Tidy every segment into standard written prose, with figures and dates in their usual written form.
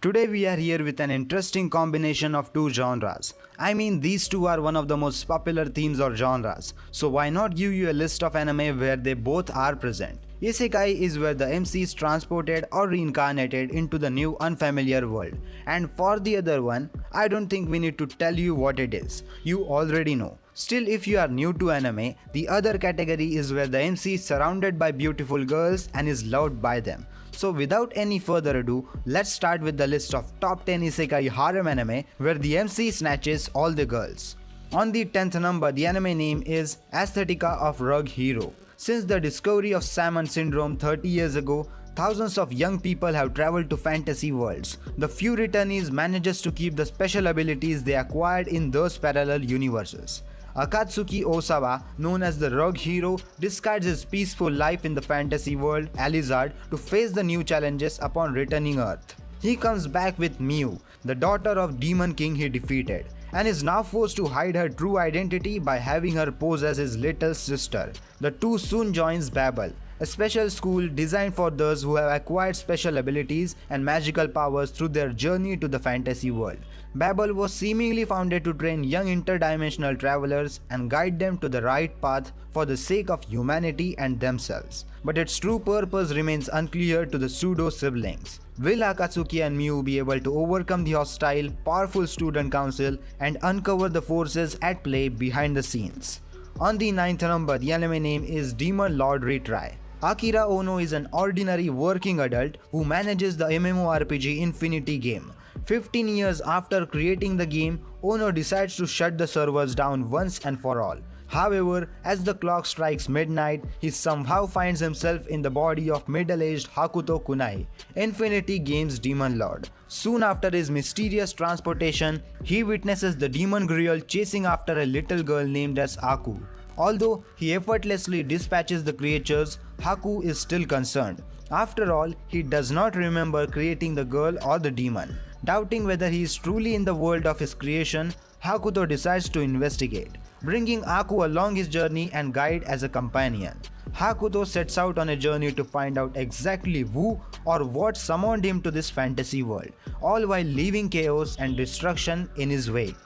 Today we are here with an interesting combination of two genres. I mean, these two are one of the most popular themes or genres, so why not give you a list of anime where they both are present. Isekai is where the MC is transported or reincarnated into the new unfamiliar world. And for the other one, I don't think we need to tell you what it is. You already know. Still, if you are new to anime, the other category is where the MC is surrounded by beautiful girls and is loved by them. So without any further ado, let's start with the list of top 10 Isekai harem anime where the MC snatches all the girls. On the 10th number, the anime name is Aesthetica of Rug Hero. Since the discovery of Salmon Syndrome 30 years ago, thousands of young people have traveled to fantasy worlds. The few returnees manages to keep the special abilities they acquired in those parallel universes. Akatsuki Osawa, known as the Rogue Hero, discards his peaceful life in the fantasy world, Alizard, to face the new challenges upon returning Earth. He comes back with Miu, the daughter of Demon King he defeated, and is now forced to hide her true identity by having her pose as his little sister. The two soon joins Babel, a special school designed for those who have acquired special abilities and magical powers through their journey to the fantasy world. Babel was seemingly founded to train young interdimensional travelers and guide them to the right path for the sake of humanity and themselves. But its true purpose remains unclear to the pseudo-siblings. Will Akatsuki and Miu be able to overcome the hostile, powerful student council and uncover the forces at play behind the scenes? On the 9th number, the anime name is Demon Lord Retry. Akira Ono is an ordinary working adult who manages the MMORPG Infinity game. 15 years after creating the game, Ono decides to shut the servers down once and for all. However, as the clock strikes midnight, he somehow finds himself in the body of middle-aged Hakuto Kunai, Infinity Game's Demon Lord. Soon after his mysterious transportation, he witnesses the Demon Grial chasing after a little girl named as Aku. Although he effortlessly dispatches the creatures, Haku is still concerned. After all, he does not remember creating the girl or the demon. Doubting whether he is truly in the world of his creation, Hakuto decides to investigate, bringing Aku along his journey and guide as a companion. Hakuto sets out on a journey to find out exactly who or what summoned him to this fantasy world, all while leaving chaos and destruction in his wake.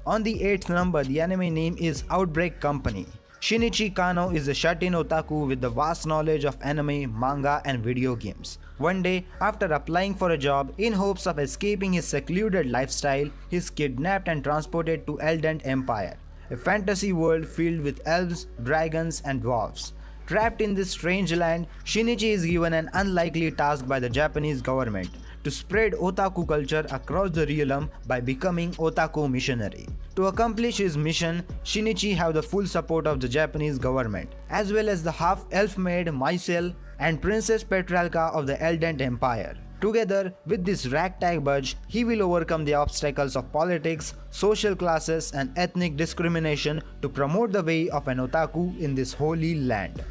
On the 8th number, the anime name is Outbreak Company. Shinichi Kano is a shut-in otaku with the vast knowledge of anime, manga and video games. One day, after applying for a job in hopes of escaping his secluded lifestyle, he is kidnapped and transported to Eldent Empire, a fantasy world filled with elves, dragons and dwarves. Trapped in this strange land, Shinichi is given an unlikely task by the Japanese government to spread otaku culture across the realm by becoming otaku missionary. To accomplish his mission, Shinichi have the full support of the Japanese government, as well as the half-elf maid Maisel and Princess Petralka of the Eldent Empire. Together with this ragtag bunch, he will overcome the obstacles of politics, social classes and ethnic discrimination to promote the way of an otaku in this holy land.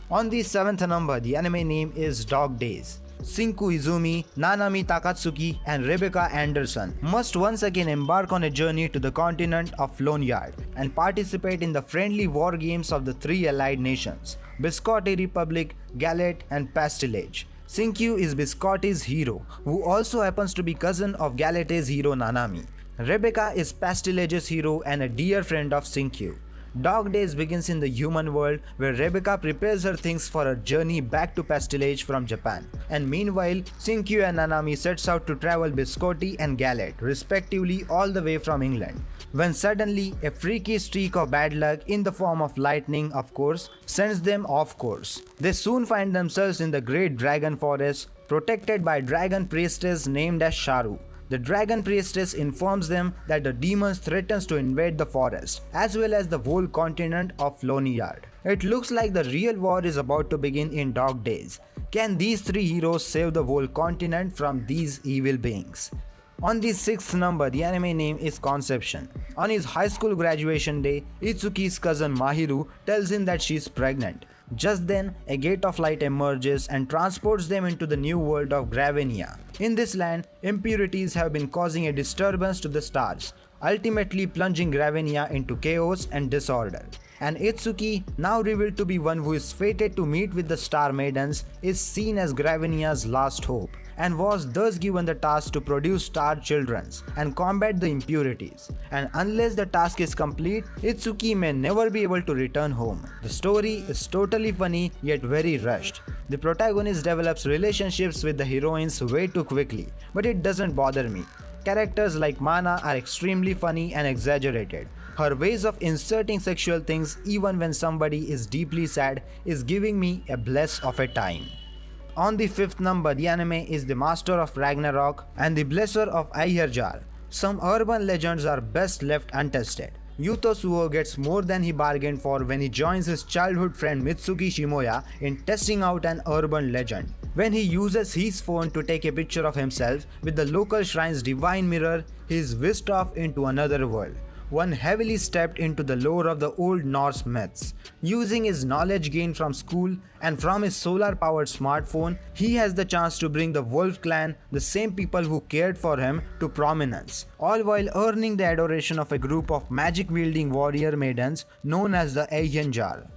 On the 7th number, the anime name is Dog Days. Shinku Izumi, Nanami Takatsuki and Rebecca Anderson must once again embark on a journey to the continent of Lonyard and participate in the friendly war games of the three allied nations, Biscotti Republic, Gallet and Pastilage. Shinku is Biscotti's hero, who also happens to be cousin of Gallet's hero Nanami. Rebecca is Pastilage's hero and a dear friend of Shinku. Dog Days begins in the human world where Rebecca prepares her things for her journey back to Pastilage from Japan. And meanwhile, Shinku and Nanami sets out to travel Biscotti and Gallet respectively all the way from England. When suddenly, a freaky streak of bad luck in the form of lightning, of course, sends them off course. They soon find themselves in the Great Dragon Forest, protected by Dragon Priestess named as Sharu. The Dragon Priestess informs them that the demons threatens to invade the forest, as well as the whole continent of Lonyard. It looks like the real war is about to begin in Dog Days. Can these three heroes save the whole continent from these evil beings? On the 6th number, the anime name is Conception. On his high school graduation day, Itsuki's cousin Mahiru tells him that she is pregnant. Just then, a gate of light emerges and transports them into the new world of Gravenia. In this land, impurities have been causing a disturbance to the stars, ultimately plunging Gravenia into chaos and disorder. And Itsuki, now revealed to be one who is fated to meet with the Star Maidens, is seen as Gravinia's last hope, and was thus given the task to produce star children and combat the impurities. And unless the task is complete, Itsuki may never be able to return home. The story is totally funny yet very rushed. The protagonist develops relationships with the heroines way too quickly, but it doesn't bother me. Characters like Mana are extremely funny and exaggerated. Her ways of inserting sexual things even when somebody is deeply sad is giving me a bless of a time. On the 5th number, the anime is the Master of Ragnarok and the Blesser of Aihirjar. Some urban legends are best left untested. Yuto Suo gets more than he bargained for when he joins his childhood friend Mitsuki Shimoya in testing out an urban legend. When he uses his phone to take a picture of himself with the local shrine's divine mirror, he is whisked off into another world. One heavily stepped into the lore of the old Norse myths. Using his knowledge gained from school and from his solar-powered smartphone, he has the chance to bring the Wolf clan, the same people who cared for him, to prominence, all while earning the adoration of a group of magic-wielding warrior maidens known as the Eihenjar.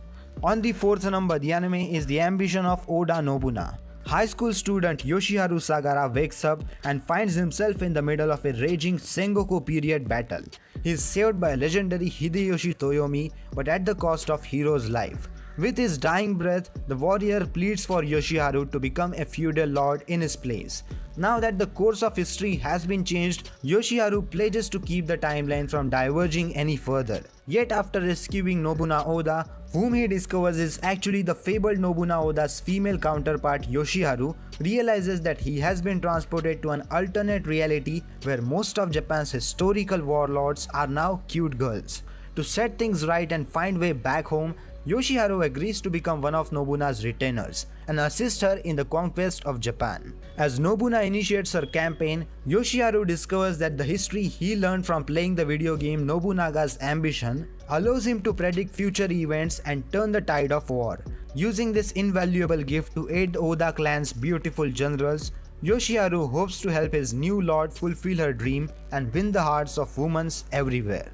On the 4th number, the anime is the ambition of Oda Nobuna. High school student Yoshiharu Sagara wakes up and finds himself in the middle of a raging Sengoku period battle. He is saved by legendary Hideyoshi Toyomi, but at the cost of hero's life. With his dying breath, the warrior pleads for Yoshiharu to become a feudal lord in his place. Now that the course of history has been changed, Yoshiharu pledges to keep the timeline from diverging any further. Yet after rescuing Nobuna Oda, whom he discovers is actually the fabled Nobuna Oda's female counterpart Yoshiharu, realizes that he has been transported to an alternate reality where most of Japan's historical warlords are now cute girls. To set things right and find way back home, Yoshiharu agrees to become one of Nobuna's retainers and assist her in the conquest of Japan. As Nobuna initiates her campaign, Yoshiharu discovers that the history he learned from playing the video game Nobunaga's Ambition allows him to predict future events and turn the tide of war. Using this invaluable gift to aid the Oda clan's beautiful generals, Yoshiharu hopes to help his new lord fulfill her dream and win the hearts of women everywhere.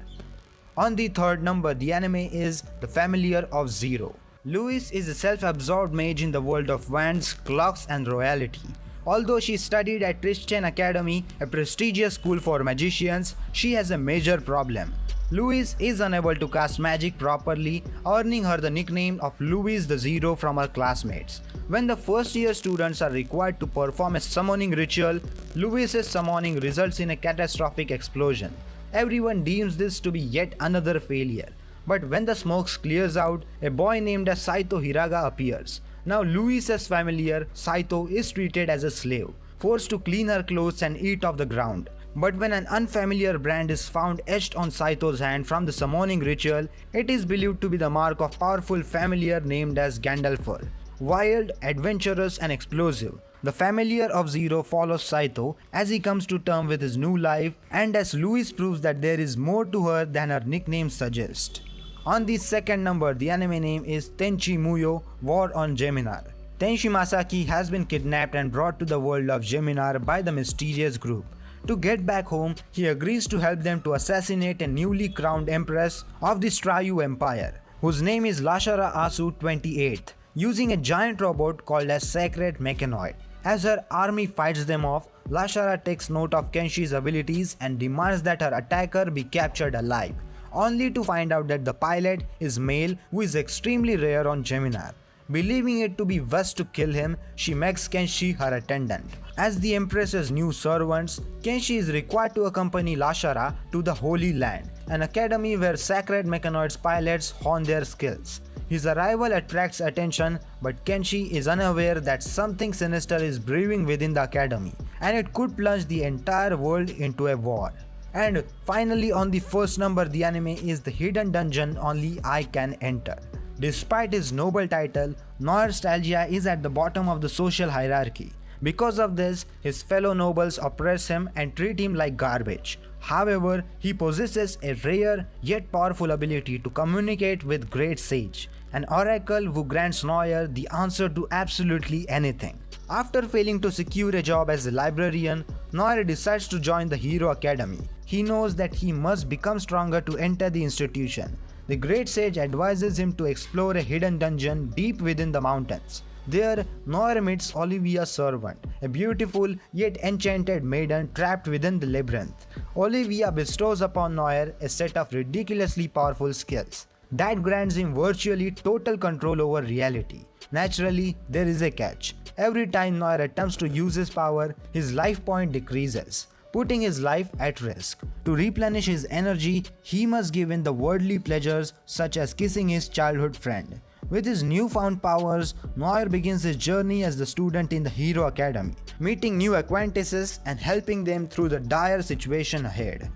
On the 3rd number, the anime is The Familiar of Zero. Louise is a self-absorbed mage in the world of wands, clocks and royalty. Although she studied at Tristan Academy, a prestigious school for magicians, she has a major problem. Louise is unable to cast magic properly, earning her the nickname of Louise the Zero from her classmates. When the first year students are required to perform a summoning ritual, Louise's summoning results in a catastrophic explosion. Everyone deems this to be yet another failure. But when the smoke clears out, a boy named as Saito Hiraga appears. Now Louise's familiar, Saito, is treated as a slave, forced to clean her clothes and eat off the ground. But when an unfamiliar brand is found etched on Saito's hand from the summoning ritual, it is believed to be the mark of powerful familiar named as Gandalfur. Wild, adventurous and explosive, the familiar of Zero follows Saito as he comes to terms with his new life and as Louise proves that there is more to her than her nickname suggests. On the 2nd number, the anime name is Tenchi Muyo, War on Geminar. Tenshi Masaki has been kidnapped and brought to the world of Geminar by the mysterious group. To get back home, he agrees to help them to assassinate a newly crowned empress of the Strayu Empire, whose name is Lashara Asu 28th, using a giant robot called as Sacred Mechanoid. As her army fights them off, Lashara takes note of Kenshi's abilities and demands that her attacker be captured alive, only to find out that the pilot is male, who is extremely rare on Geminar. Believing it to be best to kill him, she makes Kenshi her attendant. As the Empress's new servants, Kenshi is required to accompany Lashara to the Holy Land, an academy where Sacred Mechanoid's pilots hone their skills. His arrival attracts attention, but Kenshi is unaware that something sinister is brewing within the academy, and it could plunge the entire world into a war. And finally, on the 1st number, the anime is The Hidden Dungeon Only I Can Enter. Despite his noble title, nostalgia is at the bottom of the social hierarchy. Because of this, his fellow nobles oppress him and treat him like garbage. However, he possesses a rare yet powerful ability to communicate with Great Sage, an oracle who grants Noir the answer to absolutely anything. After failing to secure a job as a librarian, Noir decides to join the Hero Academy. He knows that he must become stronger to enter the institution. The great sage advises him to explore a hidden dungeon deep within the mountains. There, Noir meets Olivia's servant, a beautiful yet enchanted maiden trapped within the labyrinth. Olivia bestows upon Noir a set of ridiculously powerful skills that grants him virtually total control over reality. Naturally, there is a catch. Every time Noir attempts to use his power, his life point decreases, putting his life at risk. To replenish his energy, he must give in the worldly pleasures such as kissing his childhood friend. With his newfound powers, Noir begins his journey as the student in the Hero Academy, meeting new acquaintances and helping them through the dire situation ahead.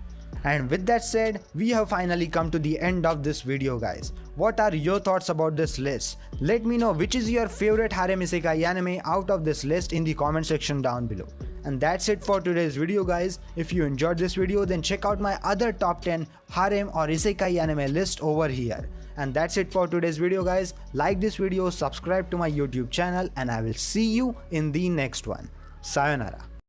And with that said, we have finally come to the end of this video, guys. What are your thoughts about this list? Let me know which is your favorite Harem Isekai anime out of this list in the comment section down below. And that's it for today's video, guys. If you enjoyed this video, then check out my other top 10 Harem or Isekai anime list over here. And that's it for today's video, guys. Like this video, subscribe to my YouTube channel, and I will see you in the next one. Sayonara.